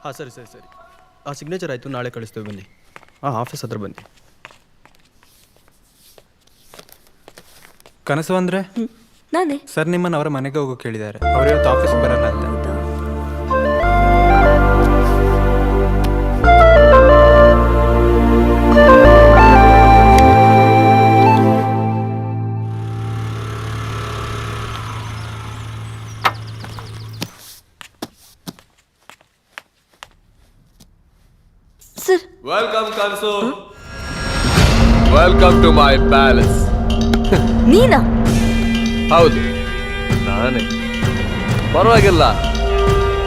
ಹಾಂ ಸರಿ ಸರಿ ಸರಿ. ಆ ಸಿಗ್ನೇಚರ್ ಆಯಿತು, ನಾಳೆ ಕಳಿಸ್ತೇವೆ ಬನ್ನಿ. ಹಾಂ, ಆಫೀಸ್ ಹತ್ರ ಬನ್ನಿ. ಕನಸು ಅಂದರೆ ನಾನೇ ಸರ್ ನಿಮ್ಮನ್ನು ಅವರ ಮನೆಗೆ ಹೋಗೋ ಕೇಳಿದ್ದಾರೆ. ಅವರು ಇವತ್ತು ಆಫೀಸ್ ಬರಲ್ಲ ಅಂತ. ಸರ್ ವೆಲ್ಕಮ್ ಕನ್ಸು, ವೆಲ್ಕಮ್ ಟು ಮೈ ಪ್ಯಾಲೇಸ್. ನೀನಾ? ಹೌದು, ನಾನೇ. ಪರವಾಗಿಲ್ಲ,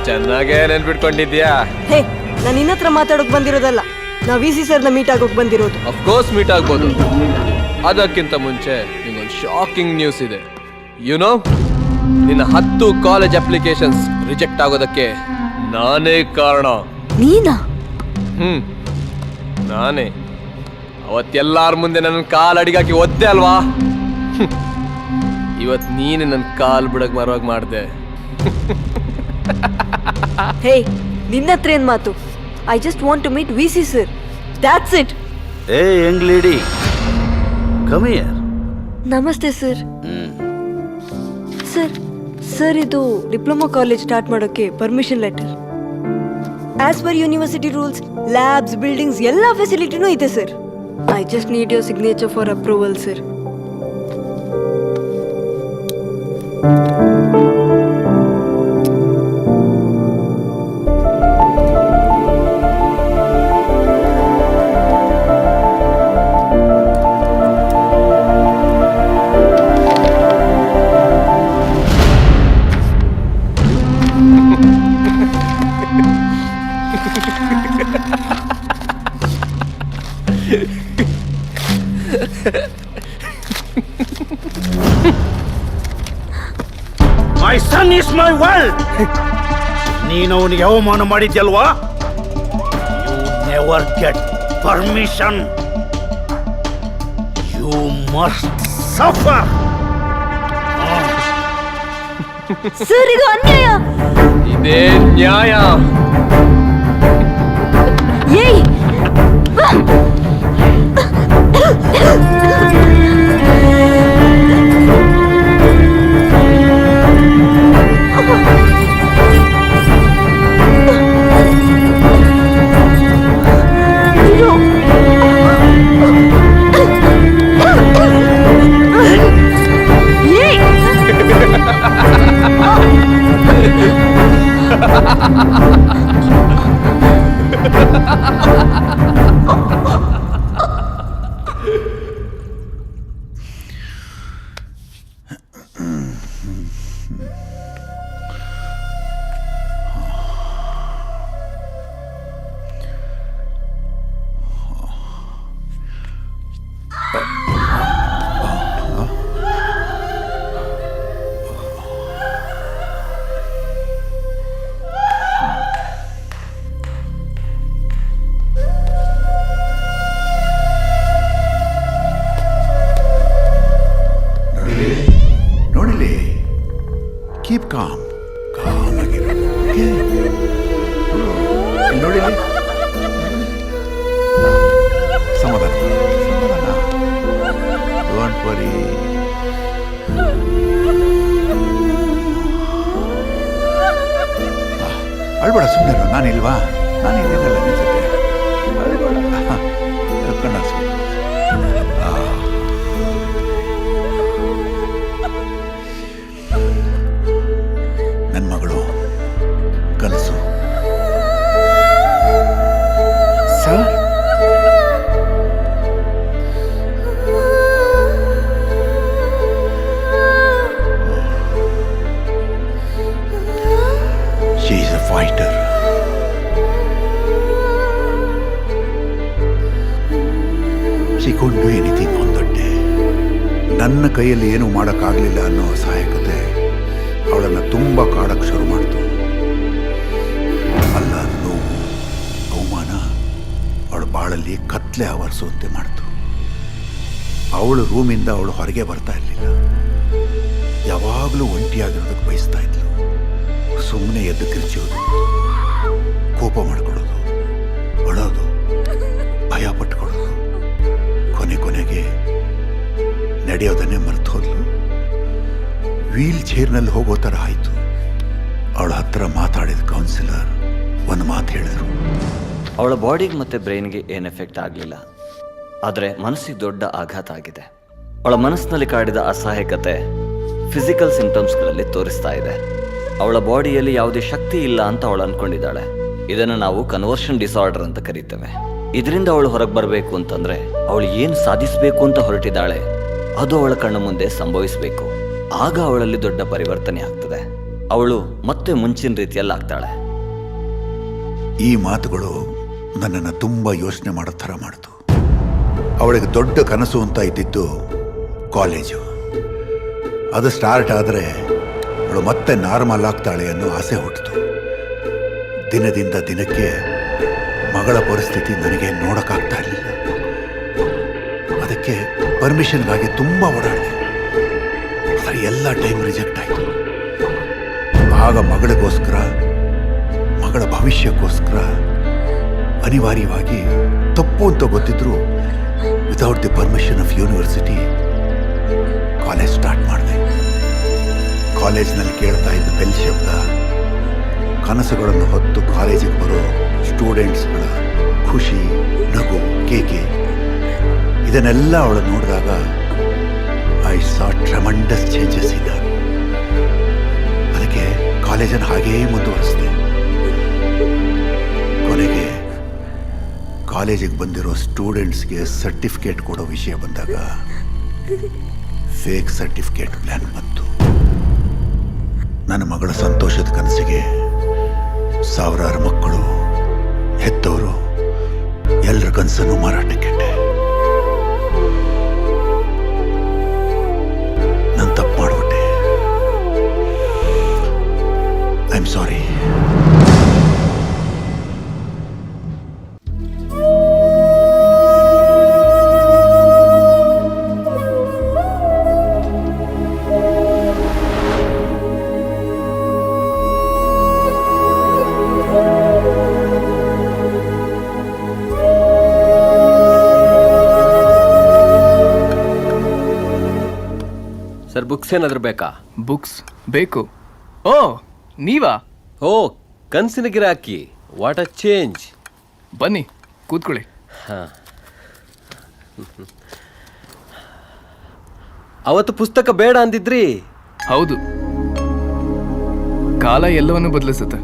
ಚೆನ್ನಾಗೇ ನೆನ್ಪಿಟ್ಕೊಂಡಿದ್ಯಾ? ಹೇ, ನಾನು ನಿನ್ನ ಹತ್ರ ಮಾತಾಡೋಕೆ ಬಂದಿರೋದಲ್ಲ, ನಾವು ವಿ ಸಿ ಸರ್ನ ಮೀಟ್ ಆಗೋಕೆ ಬಂದಿರೋದು. ಅಫ್ಕೋರ್ಸ್ ಮೀಟ್ ಆಗ್ಬೋದು. ಅದಕ್ಕಿಂತ ಮುಂಚೆ ನಿಂಗೊಂದು ಶಾಕಿಂಗ್ ನ್ಯೂಸ್ ಇದೆ. ಯುನೋ, ನಿನ್ನ 10 ಕಾಲೇಜ್ ಅಪ್ಲಿಕೇಶನ್ಸ್ ರಿಜೆಕ್ಟ್ ಆಗೋದಕ್ಕೆ ನಾನೇ ಕಾರಣ. ನೀನಾ? ನಾನೇ. ಅವತ್ತೆಲ್ಲಾರ ಮುಂದೆ ನನ್ನ ಕಾಲು ಅಡಿಗಾಕಿ ಒದ್ದೆ ಅಲ್ವಾ? ಇವತ್ತು ನೀನು ನನ್ನ ಕಾಲು ಬಿಡಕ್ ಮರವಾಗಿ ಮಾಡಿದೆ. ಹೇ, ನಿನ್ನ ಹತ್ರ ಏನ್ ಮಾತು? I just want to meet V C sir, that's it. ಏ ಯಂಗ್ ಲೇಡಿ, ಕಮ್ ಹಿಯರ್. ನಮಸ್ತೆ ಸರ್. ಸರ್ ಇದು ಡಿಪ್ಲೊಮಾ ಕಾಲೇಜ್ ಸ್ಟಾರ್ಟ್ ಮಾಡೋಕ್ಕೆ permission letter. As per university rules, labs, buildings ಎಲ್ಲ ಫೆಸಿಲಿಟಿನೂ ಇದೆ sir. I just need your signature for approval sir. My son is my world. ನೀನು ಅವನಿಗೆ ಅವಮಾನ ಮಾಡಿದ್ಯಲ್ವಾ? You never get permission. You must suffer. Sir, ಇದು ಅನ್ಯಾಯ. ಇದೇ ನ್ಯಾಯ. ಏಯ್, ಕೀಪ್ ಕಾಮ್ ಆಗಿರೋ ನೋಡಿ, ಸಮಾಧಾನ ಡೋಂಟ್ ವರಿ. ಅಳ್ಬೇಡ, ಸುಮ್ಮನೆ ನಾನಿಲ್ವಾ? ನಾನು ಇದ್ದೀನಲ್ಲ ನಿನ್ನ ಜೊತೆ. ಅಳ್ಬೇಡ, ಕಣ್ಣ ನನ್ನ ಮಗಳು ಕನಸು. Sir, she is a fighter. She couldn't do anything on that day. ನನ್ನ ಕೈಯಲ್ಲಿ ಏನೂ ಮಾಡೋಕ್ಕಾಗಲಿಲ್ಲ ಅನ್ನೋ ಅಸಹಾಯಕತೆ ಅವಳನ್ನು ತುಂಬ ಕಾಡಕ್ಕೆ ಶುರು ಮಾಡ್ತು. ಅಲ್ಲ, ನೋವು, ಅವಮಾನ ಅವಳ ಬಾಳಲ್ಲಿ ಕತ್ಲೆ ಆವರಿಸುವಂತೆ ಮಾಡ್ತು. ಅವಳು ರೂಮಿಂದ ಅವಳು ಹೊರಗೆ ಬರ್ತಾ ಇರಲಿಲ್ಲ. ಯಾವಾಗಲೂ ಒಂಟಿಯಾಗಿರೋದಕ್ಕೆ ಬಯಸ್ತಾ ಇದ್ಲು. ಸುಮ್ಮನೆ ಎದ್ದು ಕಿರ್ಚೋದು, ಕೋಪ ನಡೆಯೋದನ್ನೇ ಮರೆತು ಹೋದ್ಲು. ವೀಲ್ ಚೇರ್ನಲ್ಲಿ ಹೋಗೋ ಥರ ಆಯಿತು. ಅವಳ ಹತ್ರ ಮಾತಾಡಿದ ಕೌನ್ಸಿಲರ್ ಒಂದು ಮಾತು ಹೇಳಿದ್ರು. ಅವಳ ಬಾಡಿಗೆ ಮತ್ತು ಬ್ರೈನ್ಗೆ ಏನು ಎಫೆಕ್ಟ್ ಆಗಲಿಲ್ಲ, ಆದರೆ ಮನಸ್ಸಿಗೆ ದೊಡ್ಡ ಆಘಾತ ಆಗಿದೆ. ಅವಳ ಮನಸ್ಸಿನಲ್ಲಿ ಕಾಡಿದ ಅಸಹಾಯಕತೆ ಫಿಸಿಕಲ್ ಸಿಂಟಮ್ಸ್ಗಳಲ್ಲಿ ತೋರಿಸ್ತಾ ಇದೆ. ಅವಳ ಬಾಡಿಯಲ್ಲಿ ಯಾವುದೇ ಶಕ್ತಿ ಇಲ್ಲ ಅಂತ ಅವಳು ಅಂದ್ಕೊಂಡಿದ್ದಾಳೆ. ಇದನ್ನು ನಾವು ಕನ್ವರ್ಷನ್ ಡಿಸಾರ್ಡರ್ ಅಂತ ಕರೀತೇವೆ. ಇದರಿಂದ ಅವಳು ಹೊರಗೆ ಬರಬೇಕು ಅಂತಂದರೆ ಅವಳು ಏನು ಸಾಧಿಸಬೇಕು ಅಂತ ಹೊರಟಿದ್ದಾಳೆ ಅದು ಅವಳ ಕಣ್ಣ ಮುಂದೆ ಸಂಭವಿಸಬೇಕು. ಆಗ ಅವಳಲ್ಲಿ ದೊಡ್ಡ ಪರಿವರ್ತನೆ ಆಗ್ತದೆ. ಅವಳು ಮತ್ತೆ ಮುಂಚಿನ ರೀತಿಯಲ್ಲಿ ಆಗ್ತಾಳೆ. ಈ ಮಾತುಗಳು ನನ್ನನ್ನು ತುಂಬ ಯೋಚನೆ ಮಾಡೋ ಥರ ಮಾಡಿತು. ಅವಳಿಗೆ ದೊಡ್ಡ ಕನಸು ಅಂತ ಇದ್ದಿದ್ದು ಕಾಲೇಜು. ಅದು ಸ್ಟಾರ್ಟ್ ಆದರೆ ಅವಳು ಮತ್ತೆ ನಾರ್ಮಲ್ ಆಗ್ತಾಳೆ ಅನ್ನೋ ಆಸೆ ಹುಟ್ಟಿತು. ದಿನದಿಂದ ದಿನಕ್ಕೆ ಮಗಳ ಪರಿಸ್ಥಿತಿ ನನಗೆ ನೋಡೋಕ್ಕಾಗ್ತಾ ಇರಲಿಲ್ಲ. ಅದಕ್ಕೆ ಪರ್ಮಿಷನ್ಗಾಗಿ ತುಂಬ ಓಡಾಡಿದೆ. ಆದರೆ ಎಲ್ಲ ಟೈಮ್ ರಿಜೆಕ್ಟ್ ಆಯಿತು. ಆಗ ಮಗಳಿಗೋಸ್ಕರ, ಮಗಳ ಭವಿಷ್ಯಕ್ಕೋಸ್ಕರ ಅನಿವಾರ್ಯವಾಗಿ ತಪ್ಪು ಅಂತ ಗೊತ್ತಿದ್ರು without the permission of university college start ಮಾಡಿದೆ. ಕಾಲೇಜ್ನಲ್ಲಿ ಕೇಳ್ತಾ ಇದ್ದ ಬೆಲ್ ಶಬ್ದ, ಕನಸುಗಳನ್ನು ಹೊತ್ತು ಕಾಲೇಜಿಗೆ ಬರೋ ಸ್ಟೂಡೆಂಟ್ಸ್ಗಳ ಖುಷಿ, ನಗು, ಕೇಕೆ, ಇದನ್ನೆಲ್ಲ ಅವಳು ನೋಡಿದಾಗ ಐ ಸಾ ಟ್ರೆಮೆಂಡಸ್ ಚೇಂಜಸ್ ಇದ್ದ. ಅದಕ್ಕೆ ಕಾಲೇಜನ್ನು ಹಾಗೇ ಮುಂದುವರಿಸಿದೆ. ಕೊನೆಗೆ ಕಾಲೇಜಿಗೆ ಬಂದಿರೋ ಸ್ಟೂಡೆಂಟ್ಸ್ಗೆ ಸರ್ಟಿಫಿಕೇಟ್ ಕೊಡೋ ವಿಷಯ ಬಂದಾಗ ಫೇಕ್ ಸರ್ಟಿಫಿಕೇಟ್ ಪ್ಲ್ಯಾನ್ ಬಂತು. ನನ್ನ ಮಗಳ ಸಂತೋಷದ ಕನಸಿಗೆ ಸಾವಿರಾರು ಮಕ್ಕಳು, ಹೆತ್ತವರು ಎಲ್ಲರ ಕನಸನ್ನು ಮಾರಾಟಕ್ಕಿಟ್ಟೆ. ನಾನು ತಪ್ಪು ಮಾಡಿಬಿಟ್ಟೆ. I am sorry. Sir, books ಏನಾದರೂ ಬೇಕಾ? ಬುಕ್ಸ್ ಬೇಕು. ಓ, ನೀವಾ? ಓ, ಕನಸಿನ ಗಿರಾಕಿ. What a change. ಬನ್ನಿ ಕೂತ್ಕೊಳ್ಳಿ. ಅವತ್ತು ಪುಸ್ತಕ ಬೇಡ ಅಂದಿದ್ರಿ. ಹೌದು, ಕಾಲ ಎಲ್ಲವನ್ನು ಬದಲಿಸುತ್ತೆ.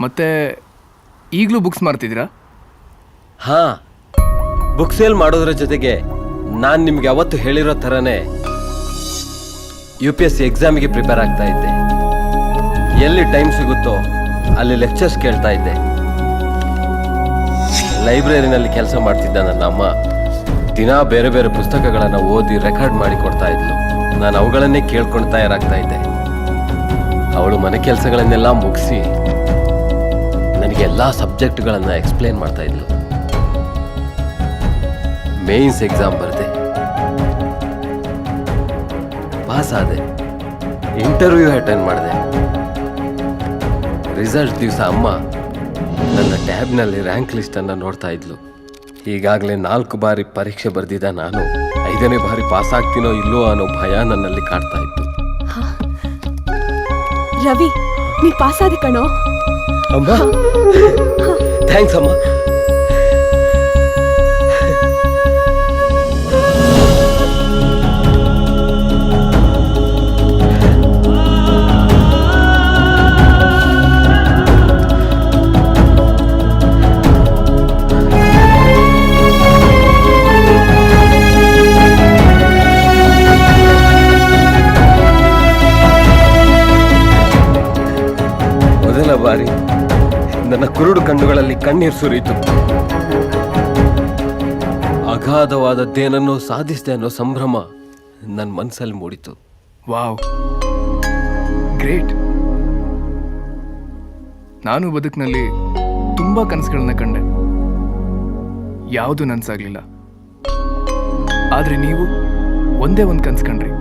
ಮತ್ತೆ ಈಗಲೂ ಬುಕ್ಸ್ ಮಾಡ್ತಿದ್ದೀರಾ? ಹಾ, ಬುಕ್ ಸೇಲ್ ಮಾಡೋದ್ರ ಜೊತೆಗೆ ನಾನು ನಿಮ್ಗೆ ಅವತ್ತು ಹೇಳಿರೋ ಥರನೇ UPSC ಎಕ್ಸಾಮಿಗೆ ಪ್ರಿಪೇರ್ ಆಗ್ತಾ ಇದ್ದೆ. ಎಲ್ಲಿ ಟೈಮ್ ಸಿಗುತ್ತೋ ಅಲ್ಲಿ ಲೆಕ್ಚರ್ಸ್ ಕೇಳ್ತಾ ಇದ್ದೆ. ಲೈಬ್ರರಿನಲ್ಲಿ ಕೆಲಸ ಮಾಡ್ತಿದ್ದ ನನ್ನ ಅಮ್ಮ ದಿನ ಬೇರೆ ಬೇರೆ ಪುಸ್ತಕಗಳನ್ನು ಓದಿ ರೆಕಾರ್ಡ್ ಮಾಡಿ ಕೊಡ್ತಾ ಇದ್ಲು. ನಾನು ಅವುಗಳನ್ನೇ ಕೇಳ್ಕೊಂಡು ತಯಾರಾಗ್ತಾ ಇದ್ದೆ. ಅವಳು ಮನೆ ಕೆಲಸಗಳನ್ನೆಲ್ಲ ಮುಗಿಸಿ ನನಗೆ ಎಲ್ಲ ಸಬ್ಜೆಕ್ಟ್ಗಳನ್ನು ಎಕ್ಸ್ಪ್ಲೇನ್ ಮಾಡ್ತಾ ಇದ್ಲು. ಮೇನ್ಸ್ ಎಕ್ಸಾಮ್ ಬರೆದೆ, ಪಾಸ್ ಆದೆ. ಇಂಟರ್ವ್ಯೂ ಅಟೆಂಡ್ ಮಾಡಿದೆ. ರಿಸಲ್ಟ್ ದಿವಸ ಅಮ್ಮ ನನ್ನ ಟ್ಯಾಬ್ನಲ್ಲಿ ರ್ಯಾಂಕ್ ಲಿಸ್ಟನ್ನು ನೋಡ್ತಾ ಇದ್ಲು. ಈಗಾಗಲೇ 4 ಬಾರಿ ಪರೀಕ್ಷೆ ಬರೆದಿದ್ದ ನಾನು 5ನೇ ಬಾರಿ ಪಾಸ್ ಆಗ್ತೀನೋ ಇಲ್ಲೋ ಅನ್ನೋ ಭಯ ನನ್ನಲ್ಲಿ ಕಾಡ್ತಾ ಇತ್ತು. ರವಿ, ನೀ ಪಾಸ್ ಆದಿ ಕಣೋ. ಅಮ್ಮ, ಥ್ಯಾಂಕ್ಸ್ ಅಮ್ಮ. ಬಾರಿ ನನ್ನ ಕುರುಡು ಕಣ್ಣುಗಳಲ್ಲಿ ಕಣ್ಣೀರು ಸುರಿಯಿತು. ಅಗಾಧವಾದದ್ದೇನನ್ನೋ ಸಾಧಿಸಿದೆ ಅನ್ನೋ ಸಂಭ್ರಮ ನನ್ನ ಮನಸ್ಸಲ್ಲಿ ಮೂಡಿತು. Wow, great. ನಾನು ಬದುಕಿನಲ್ಲಿ ತುಂಬಾ ಕನಸುಗಳನ್ನ ಕಂಡೆ, ಯಾವುದು ನನ್ಸಾಗ್ಲಿಲ್ಲ. ಆದ್ರೆ ನೀವು ಒಂದೇ ಒಂದು ಕನಸು ಕಂಡ್ರಿ,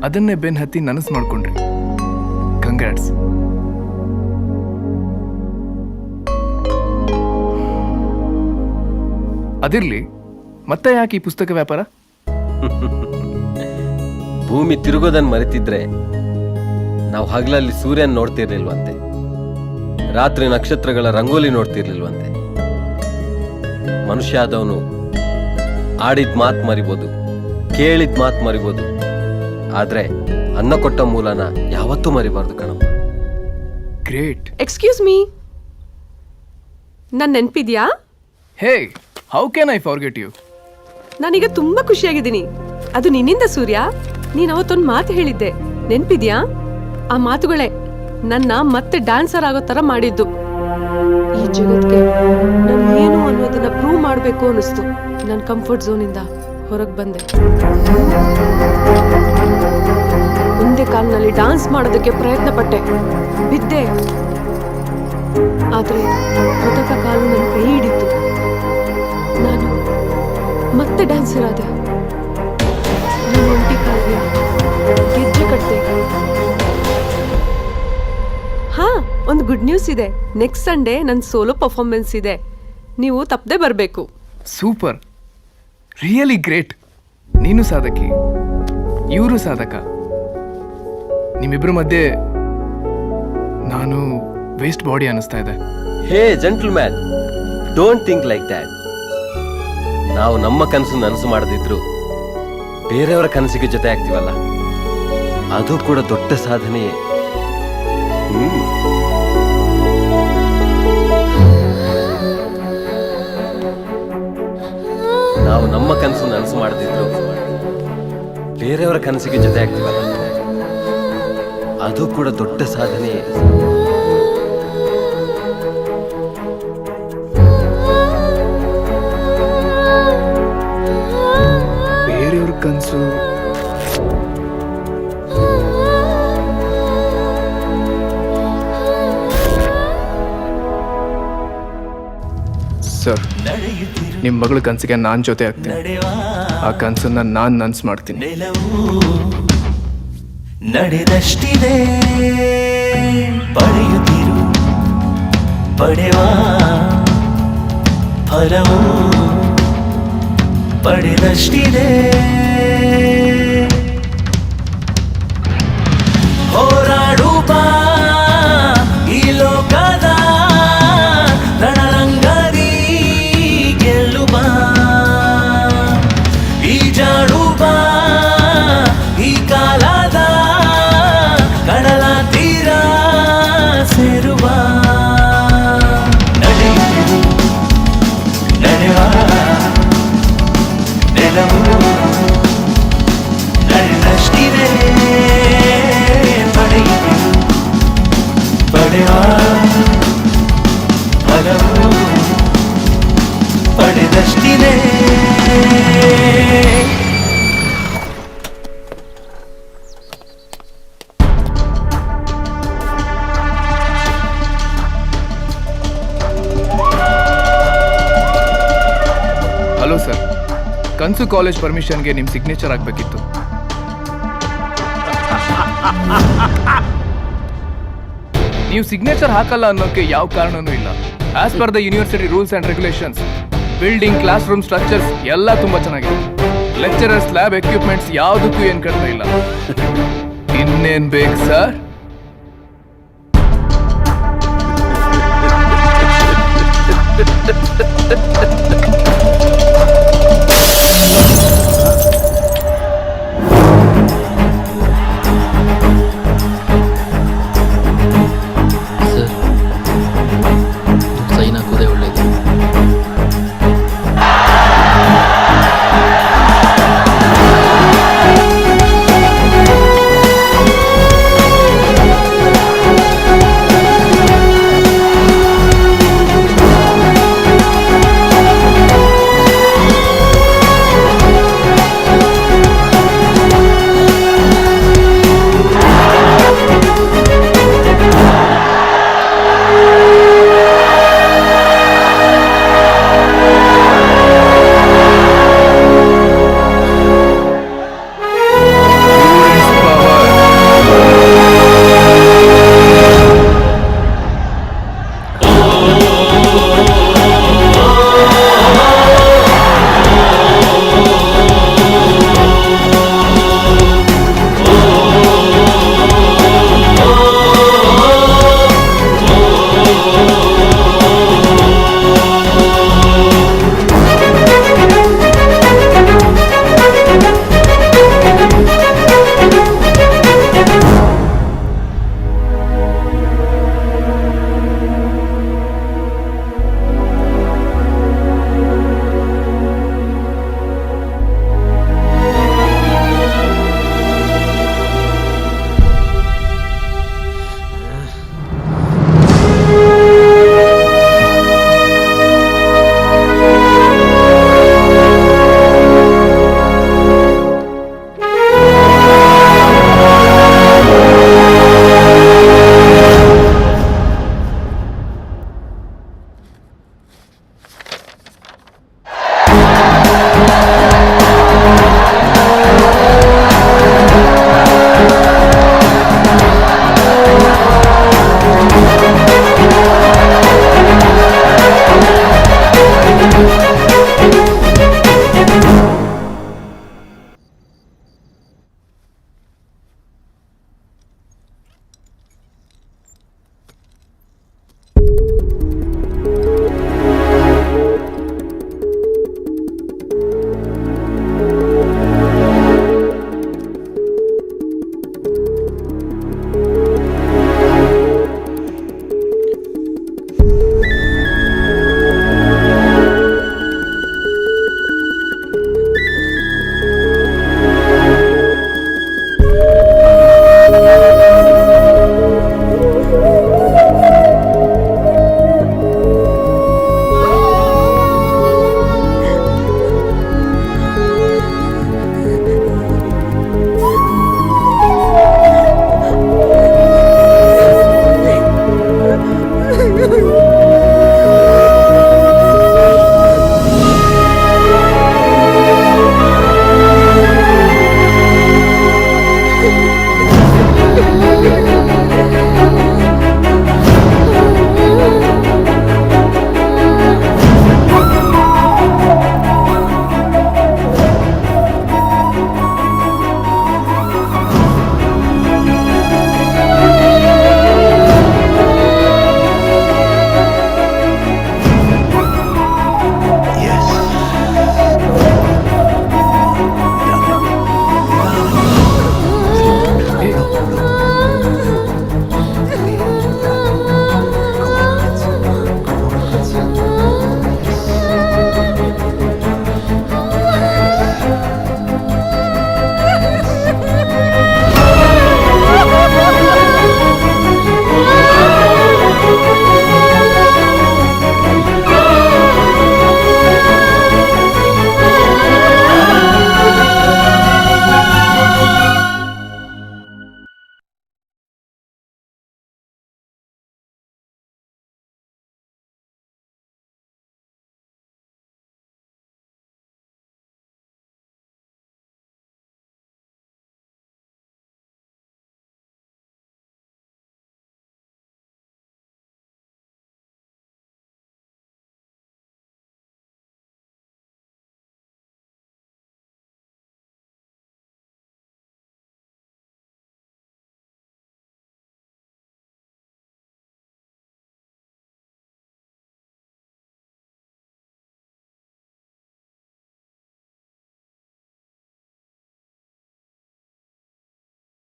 ಅದನ್ನೇ ಬೆನ್ ಹತ್ತಿ ನನಸು ಮಾಡ್ಕೊಂಡ್ರಿ. ಕಂಗ್ರಾಟ್ಸ್. ಅದಿರ್ಲಿ, ಮತ್ತೆ ಯಾಕೆ ಈ ಪುಸ್ತಕ ವ್ಯಾಪಾರ? ಭೂಮಿ ತಿರುಗೋದನ್ನ ಮರೆತಿದ್ರೆ ನಾವು ಹಗಲಲ್ಲಿ ಸೂರ್ಯನ್ ನೋಡ್ತಿರ್ಲಿಲ್ವಂತೆ, ರಾತ್ರಿ ನಕ್ಷತ್ರಗಳ ರಂಗೋಲಿ ನೋಡ್ತಿರ್ಲಿಲ್ವಂತೆ. ಮನುಷ್ಯ ಆದವನು ಆಡಿದ ಮಾತು ಮರಿಬೋದು, ಕೇಳಿದ ಮಾತು ಮರಿಬೋದು, ಆದ್ರೆ ಅನ್ನ ಕೊಟ್ಟ ಮೂಲನ ಯಾವತ್ತೂ ಮರಿಬಾರ್ದು ಕಣಪ್ಪ. ಗ್ರೇಟ್. ಎಕ್ಸ್ಕ್ಯೂಸ್ ಮೀ, ನನ್ನ ನೆನಪಿದ್ಯಾ? Hey, how can I forget you? ನಾನೀಗ ತುಂಬಾ ಖುಷಿಯಾಗಿದ್ದೀನಿ. ಅದು ನಿನ್ನಿಂದ ಸೂರ್ಯ. ನೀನ್ ಅವತ್ತೊಂದು ಮಾತು ಹೇಳಿದ್ದೆ, ನೆನ್ಪಿದ್ಯಾ? ಆ ಮಾತುಗಳೇ ನನ್ನ ಮತ್ತೆ ಡ್ಯಾನ್ಸರ್ ಆಗೋ ತರ ಮಾಡಿದ್ದು. ಈ ಜಗತ್ಗೆ ನಾನು ಏನು ಅನ್ನೋದನ್ನ ಪ್ರೂವ್ ಮಾಡಬೇಕು ಅನ್ನಿಸ್ತು. ನನ್ನ ಕಂಫರ್ಟ್ ಝೋನಿಂದ ಹೊರಗೆ ಬಂದೆ. ಒಂದೇ ಕಾಲ್ನಲ್ಲಿ ಡ್ಯಾನ್ಸ್ ಮಾಡೋದಕ್ಕೆ ಪ್ರಯತ್ನ ಪಟ್ಟೆ, ಬಿದ್ದೆ. ಆದ್ರೆ ಕೃತಕ ಕಾಲು ನನ್ನ ಕೈ ಹಿಡಿತು. ನಾನು ಮತ್ತೆ ಡ್ಯಾನ್ಸರ್ ಆದೆ. ನನ್ನ ಒಂಟಿ ಕಾಲಿಗೆ ಗೆಜ್ಜೆ ಕಟ್ಟಿದೆ. ಹಾ, ಒಂದು ಗುಡ್ ನ್ಯೂಸ್ ಇದೆ. ನೆಕ್ಸ್ಟ್ ಸಂಡೇ ನನ್ನ ಸೋಲೋ ಪರ್ಫಾರ್ಮೆನ್ಸ್ ಇದೆ. ನೀವು ತಪ್ಪದೆ ಬರಬೇಕು. Super, really great. ನೀನು ಸಾಧಕಿ, ಇವರು ಸಾಧಕ. ನಿಮ್ಮಿಬ್ಬರ ಮಧ್ಯೆ ನಾನು ವೇಸ್ಟ್ ಬಾಡಿ ಅನ್ನಿಸ್ತಾ ಇದೆ. Hey gentleman, don't think like that. ನಾವು ನಮ್ಮ ಕನಸು ನನಸು ಮಾಡದಿದ್ರು ಬೇರೆಯವರ ಕನಸಿಗೆ ಜೊತೆ ಆಗ್ತೀವಲ್ಲ, ಅದು ಕೂಡ ದೊಡ್ಡ ಸಾಧನೆಯೇ. ನಾವು ನಮ್ಮ ಕನಸು ನನಸು ಮಾಡದಿದ್ರು ಬೇರೆಯವರ ಕನಸಿಗೆ ಜೊತೆ ಆಗ್ತೀವಲ್ಲ, ಅದು ಕೂಡ ದೊಡ್ಡ ಸಾಧನೆಯೇ. ಬೇರೆಯವ್ರ ಕನಸು ಸರ್, ನಿಮ್ಮ ಮಗಳ ಕನಸಿಗೆ ನಾನು ಜೊತೆ ಆಗ್ತೀನಿ. ಆ ಕನಸನ್ನ ನಾನು ನನ್ಸ್ ಮಾಡ್ತೀನಿ. ನಡೆದಷ್ಟಿದೆ ಪಡೆಯುತ್ತಿರು, ಪಡೆವ ಫಲವು ಪಡೆದಷ್ಟಿದೆ. ಹೋರಾಡು ಬಾ ಈ ಲೋಕದ ರಣರಂಗದಿ ಗೆಲ್ಲು ಬಾ, ಈಜಾಡು ಬಾ ಈ ಕಾಲದ ಕಡಲ ತೀರ ಸೇರುವ. ನಡೆಯುತ್ತಿರು, ನಡೆವ ನೆಲವು ನಡೆದಷ್ಟಿದೆ. ಪಡೆಯುತ್ತಿರು, ಪಡೆವ ಫಲವು ಪಡೆದಷ್ಟಿದೆ. ಹಲೋ ಸರ್, ಕನ್ಸು ಕಾಲೇಜ್ ಪರ್ಮಿಷನ್ಗೆ ನಿಮ್ಮ ಸಿಗ್ನೇಚರ್ ಆಗಬೇಕಿತ್ತು. ನೀವು ಸಿಗ್ನೇಚರ್ ಹಾಕಲ್ಲ ಅನ್ನೋಕ್ಕೆ ಯಾವ ಕಾರಣನೂ ಇಲ್ಲ. As per the university rules and regulations, building, class room structures ಎಲ್ಲ ತುಂಬಾ ಚೆನ್ನಾಗಿದೆ. ಲೆಕ್ಚರರ್ಸ್, ಲ್ಯಾಬ್ ಎಕ್ವಿಪ್ಮೆಂಟ್ಸ್ ಯಾವುದಕ್ಕೂ ಏನು ಕಡಿಮೆ ಇಲ್ಲ. ಇನ್ನೇನ್ ಬೇಕು ಸರ್?